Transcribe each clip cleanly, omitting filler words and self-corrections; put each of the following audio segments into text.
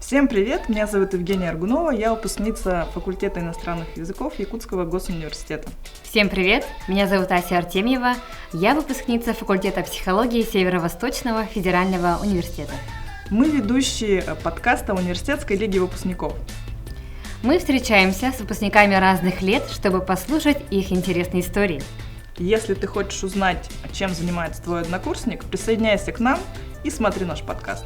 Всем привет, меня зовут Евгения Аргунова, я выпускница факультета иностранных языков Якутского госуниверситета. Всем привет, меня зовут Ася Артемьева, я выпускница факультета психологии Северо-Восточного федерального университета. Мы ведущие подкаста Университетской лиги выпускников. Мы встречаемся с выпускниками разных лет, чтобы послушать их интересные истории. Если ты хочешь узнать, чем занимается твой однокурсник, присоединяйся к нам и смотри наш подкаст.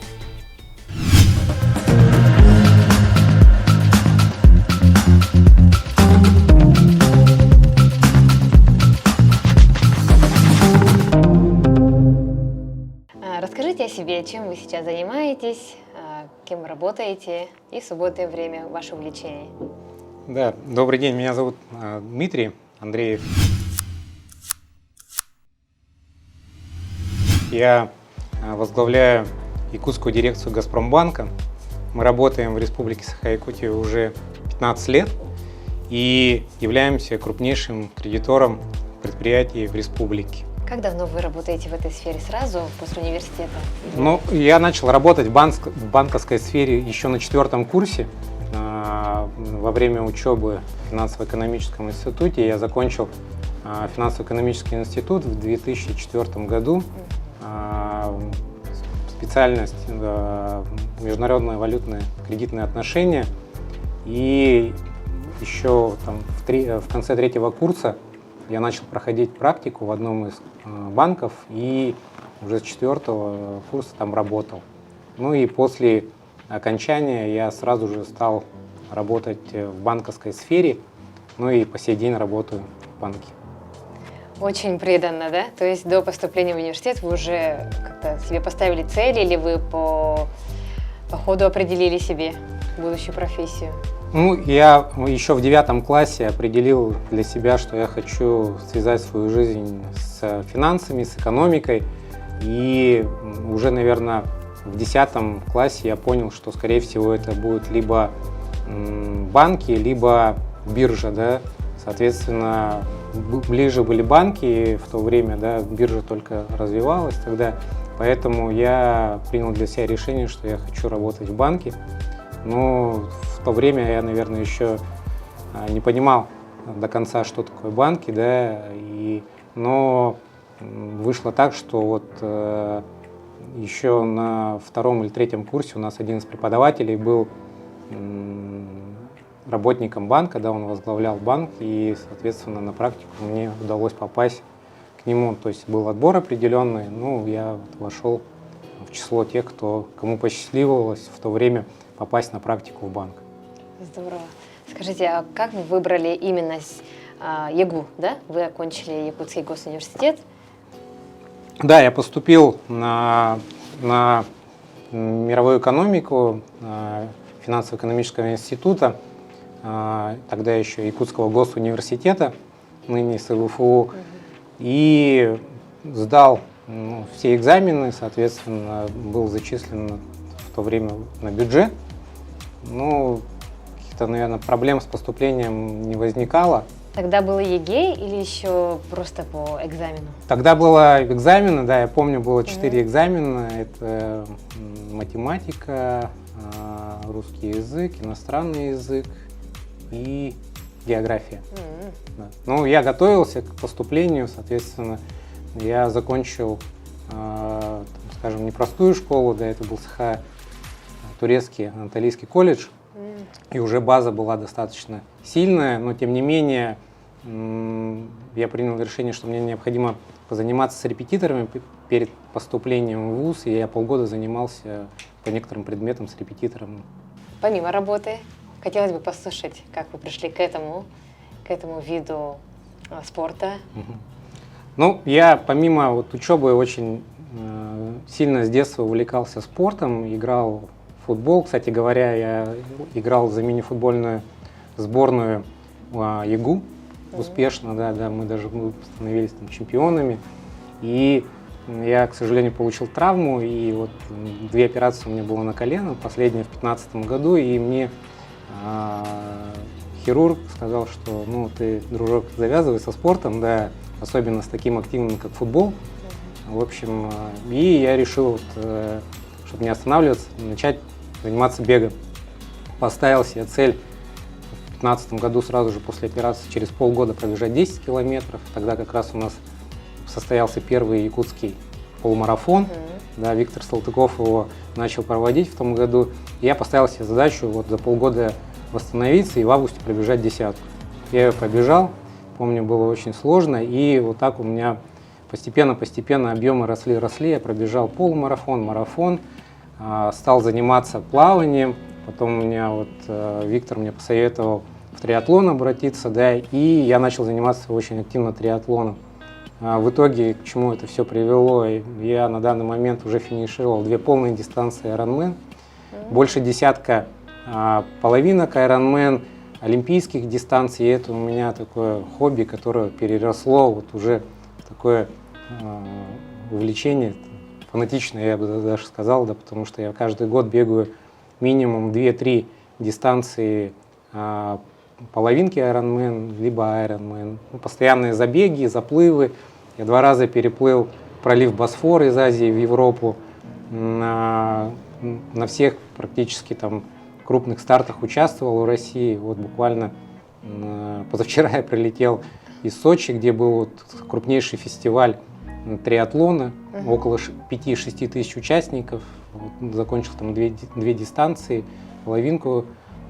Расскажите о себе, чем вы сейчас занимаетесь, кем работаете и в свободное время ваше увлечение. Да, добрый день, меня зовут Дмитрий Андреев. Я возглавляю якутскую дирекцию Газпромбанка. Мы работаем в Республике Саха-Якутия уже 15 лет и являемся крупнейшим кредитором предприятий в республике. Как давно вы работаете в этой сфере? Сразу после университета? Я начал работать в банковской сфере еще на 4-м курсе. Во время учебы в финансово-экономическом институте я закончил финансово-экономический институт в 2004 году. Специальность международные валютные кредитные отношения. И еще в конце 3-го курса я начал проходить практику в одном из банков и уже с 4-го курса там работал. И после окончания я сразу же стал работать в банковской сфере, и по сей день работаю в банке. Очень преданно, да? То есть до поступления в университет вы уже как-то себе поставили цель или вы по ходу определили себе будущую профессию? Я еще в 9 классе определил для себя, что я хочу связать свою жизнь с финансами, с экономикой. И уже, наверное, в 10 классе я понял, что, скорее всего, это будут либо банки, либо биржа, да. Соответственно, ближе были банки в то время, да, биржа только развивалась тогда. Поэтому я принял для себя решение, что я хочу работать в банке. В то время я, наверное, еще не понимал до конца, что такое банки, да, но вышло так, что еще на 2-м или 3-м курсе у нас один из преподавателей был работником банка, да, он возглавлял банк, и, соответственно, на практику мне удалось попасть к нему, то есть был отбор определенный, я вошел в число тех, кому посчастливилось в то время попасть на практику в банк. Здорово. Скажите, а как вы выбрали именно ЕГУ, да? Вы окончили Якутский госуниверситет? Да, я поступил на мировую экономику финансово-экономического института, тогда еще Якутского госуниверситета, ныне СВФУ, и сдал все экзамены, соответственно, был зачислен в то время на бюджет. Каких-то, наверное, проблем с поступлением не возникало. Тогда было ЕГЭ или еще просто по экзамену? Тогда было экзамены, да, я помню, было 4 экзамена. Это математика, русский язык, иностранный язык и география. Да. Я готовился к поступлению, соответственно, я закончил, скажем, непростую школу, да, это был Саха-Турецкий Анатолийский колледж, и уже база была достаточно сильная, но тем не менее я принял решение, что мне необходимо позаниматься с репетиторами перед поступлением в вуз, и я полгода занимался по некоторым предметам с репетитором. Помимо работы, хотелось бы послушать, как вы пришли к этому виду спорта. Я помимо учебы очень сильно с детства увлекался спортом, играл в футбол. Кстати говоря, я играл за мини-футбольную сборную ЕГУ успешно, да, мы даже становились чемпионами. И я, к сожалению, получил травму, и 2 операции у меня было на колено, последняя в 2015 году, и мне хирург сказал, что ты, дружок, завязывай со спортом, да, особенно с таким активным, как футбол. В общем, и я решил, чтобы не останавливаться, начать заниматься бегом. поставил себе цель в 2015 году сразу же после операции через полгода пробежать 10 километров. Тогда как раз у нас состоялся первый якутский полумарафон. Да, Виктор Салтыков его начал проводить в том году. И я поставил себе задачу вот за полгода восстановиться и в августе пробежать десятку. Я ее пробежал, помню, было очень сложно. И вот так у меня постепенно объемы росли. Я пробежал полумарафон, марафон, стал заниматься плаванием. Потом у меня вот Виктор мне посоветовал в триатлон обратиться, да, и я начал заниматься очень активно триатлоном. В итоге, к чему это все привело, я на данный момент уже финишировал 2 полные дистанции Ironman, больше десятка половинок Ironman, олимпийских дистанций. И это у меня такое хобби, которое переросло вот уже в такое увлечение, фанатичное, я бы даже сказал, да, потому что я каждый год бегаю минимум 2-3 дистанции половинки Ironman, либо Ironman. Постоянные забеги, заплывы. Я 2 раза переплыл пролив Босфор из Азии в Европу. На всех практически там крупных стартах участвовал в России. Вот буквально позавчера я прилетел из Сочи, где был вот крупнейший фестиваль триатлона, около 5-6 тысяч участников. Вот, закончил там 2 дистанции, половинку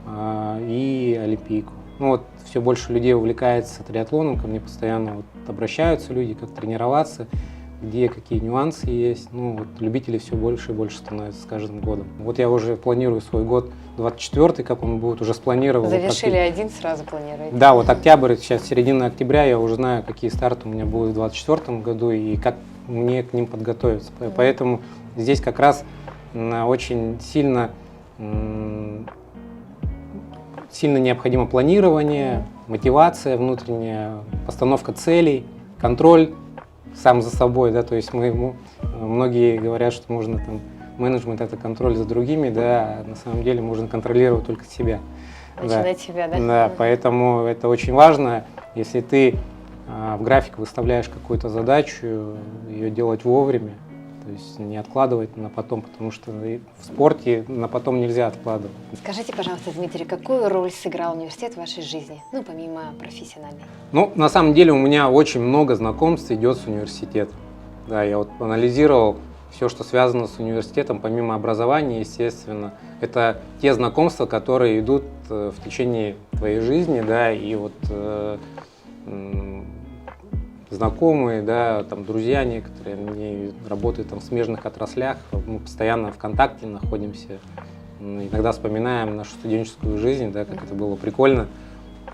и олимпийку. Ну вот все больше людей увлекается триатлоном, ко мне постоянно вот обращаются люди, как тренироваться, где какие нюансы есть. Ну вот любителей все больше и больше становится с каждым годом. Вот я уже планирую свой год 24-й, как он будет, уже спланировал. Завершили один, сразу планируете? Да, вот октябрь, сейчас середина октября, я уже знаю, какие старты у меня будут в 24 году и как мне к ним подготовиться. Поэтому здесь как раз очень сильно необходимо планирование, мотивация внутренняя, постановка целей, контроль сам за собой, да, то есть многие говорят, что можно там, менеджмент это контроль за другими, да, а на самом деле можно контролировать только себя. Начинать себя, да? Да, поэтому это очень важно, если ты в график выставляешь какую-то задачу, ее делать вовремя, то есть не откладывать на потом, потому что в спорте на потом нельзя откладывать. Скажите, пожалуйста, Дмитрий, какую роль сыграл университет в вашей жизни, ну, помимо профессиональной? Ну, на самом деле у меня очень много знакомств идет с университетом. Да, я вот анализировал все, что связано с университетом, помимо образования, естественно. Это те знакомства, которые идут в течение твоей жизни, да, и вот знакомые, да, там друзья некоторые, они работают там в смежных отраслях, мы постоянно в контакте находимся, иногда вспоминаем нашу студенческую жизнь, да, как это было прикольно.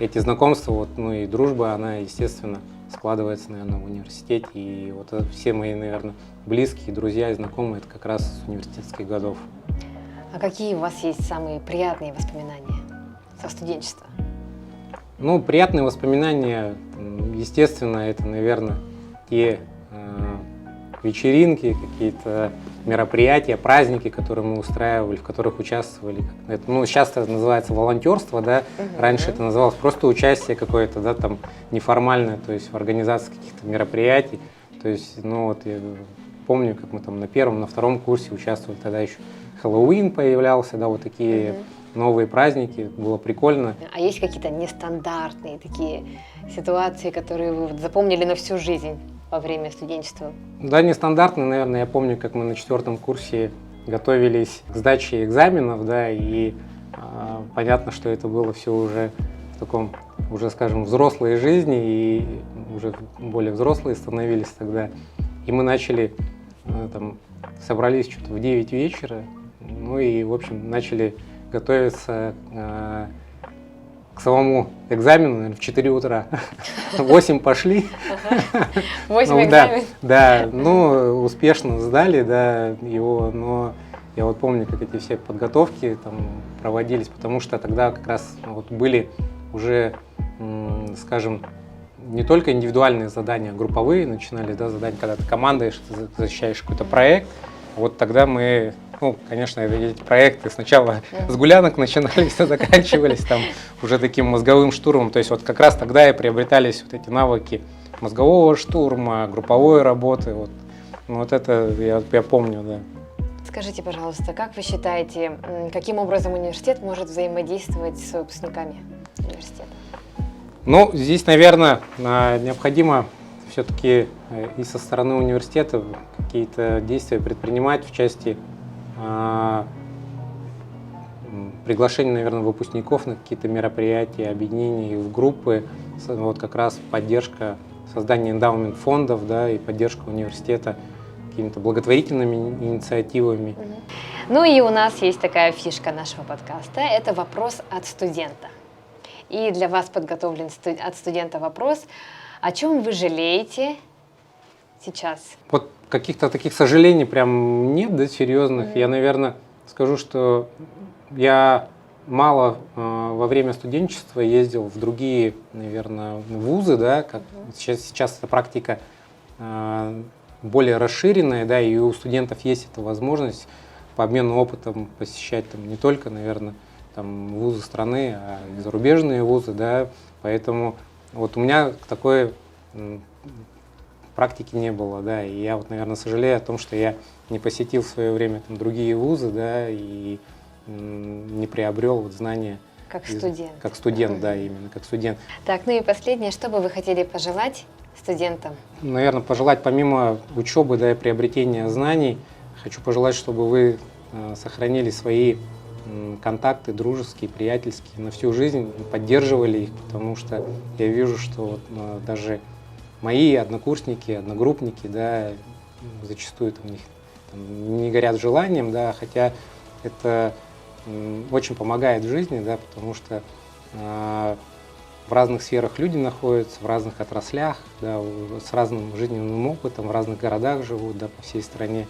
Эти знакомства, вот, ну и дружба, она, естественно, складывается, наверное, в университете, и вот все мои, наверное, близкие, друзья и знакомые, это как раз с университетских годов. А какие у вас есть самые приятные воспоминания со студенчества? Ну, приятные воспоминания, естественно, это, наверное, те вечеринки, какие-то мероприятия, праздники, которые мы устраивали, в которых участвовали. Это, ну, сейчас это называется волонтерство, да, раньше это называлось просто участие какое-то, да, там, неформальное, то есть в организации каких-то мероприятий. То есть, ну, вот я помню, как мы там на 1-м, на 2-м курсе участвовали, тогда еще Хэллоуин появлялся, да, вот такие новые праздники, было прикольно. А есть какие-то нестандартные такие ситуации, которые вы запомнили на всю жизнь во время студенчества? Да, нестандартно, наверное, я помню, как мы на 4-м курсе готовились к сдаче экзаменов, да, и понятно, что это было все уже в таком, уже, скажем, взрослой жизни, и уже более взрослые становились тогда. И мы начали, там, собрались что-то в 9 вечера, ну и, в общем, начали готовиться к самому экзамену, наверное, в 4 утра. 8 пошли. 8 экзаменов? Да, ну, успешно сдали, да, его, но я вот помню, как эти все подготовки там проводились, потому что тогда как раз вот были уже, скажем, не только индивидуальные задания, а групповые начинали, да, задания, когда ты командой защищаешь какой-то проект. Вот тогда мы, ну, конечно, эти проекты сначала с гулянок начинались, а заканчивались там уже таким мозговым штурмом. То есть вот как раз тогда и приобретались вот эти навыки мозгового штурма, групповой работы. Вот, ну, вот это я помню, да. Скажите, пожалуйста, как вы считаете, каким образом университет может взаимодействовать с выпускниками университета? Ну, здесь, наверное, необходимо все-таки и со стороны университета какие-то действия предпринимать в части приглашения, наверное, выпускников на какие-то мероприятия, объединения в группы, вот как раз поддержка создания эндаумент-фондов, да, и поддержка университета какими-то благотворительными инициативами. Ну и у нас есть такая фишка нашего подкаста – это вопрос от студента. И для вас подготовлен от студента вопрос: о чем вы жалеете сейчас? Вот каких-то таких сожалений прям нет, да, серьезных. Я, наверное, скажу, что я мало во время студенчества ездил в другие, наверное, вузы, да, как сейчас эта практика более расширенная, да, и у студентов есть эта возможность по обмену опытом посещать там не только, наверное, там вузы страны, а и зарубежные вузы, да, поэтому вот у меня такой практики не было, да, и я вот, наверное, сожалею о том, что я не посетил в свое время там другие вузы, да, и не приобрел вот знания. Как студент. Как студент, да, именно как студент. Так, ну и последнее, что бы вы хотели пожелать студентам? Наверное, пожелать помимо учебы, да, и приобретения знаний, хочу пожелать, чтобы вы сохранили свои контакты дружеские, приятельские на всю жизнь, поддерживали их, потому что я вижу, что вот, даже мои однокурсники, одногруппники, да, зачастую там, у них там, не горят желанием, да, хотя это очень помогает в жизни, да, потому что в разных сферах люди находятся, в разных отраслях, да, с разным жизненным опытом, в разных городах живут, да, по всей стране.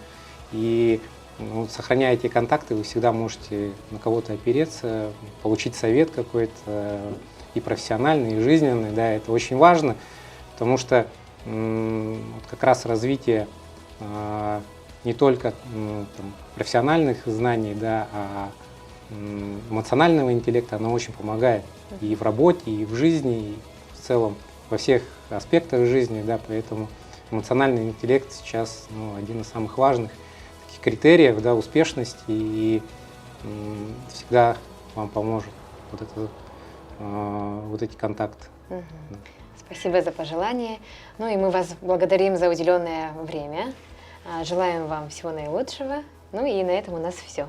И вот, сохраняя эти контакты, вы всегда можете на кого-то опереться, получить совет какой-то и профессиональный, и жизненный, да, это очень важно, потому что вот как раз развитие не только там, профессиональных знаний, да, а эмоционального интеллекта, оно очень помогает и в работе, и в жизни, и в целом во всех аспектах жизни, да, поэтому эмоциональный интеллект сейчас один из самых важных таких критериев, да, успешности, и всегда вам поможет вот эти контакты. Угу. Да. Спасибо за пожелание. Ну и мы вас благодарим за уделенное время. Желаем вам всего наилучшего. Ну и на этом у нас все.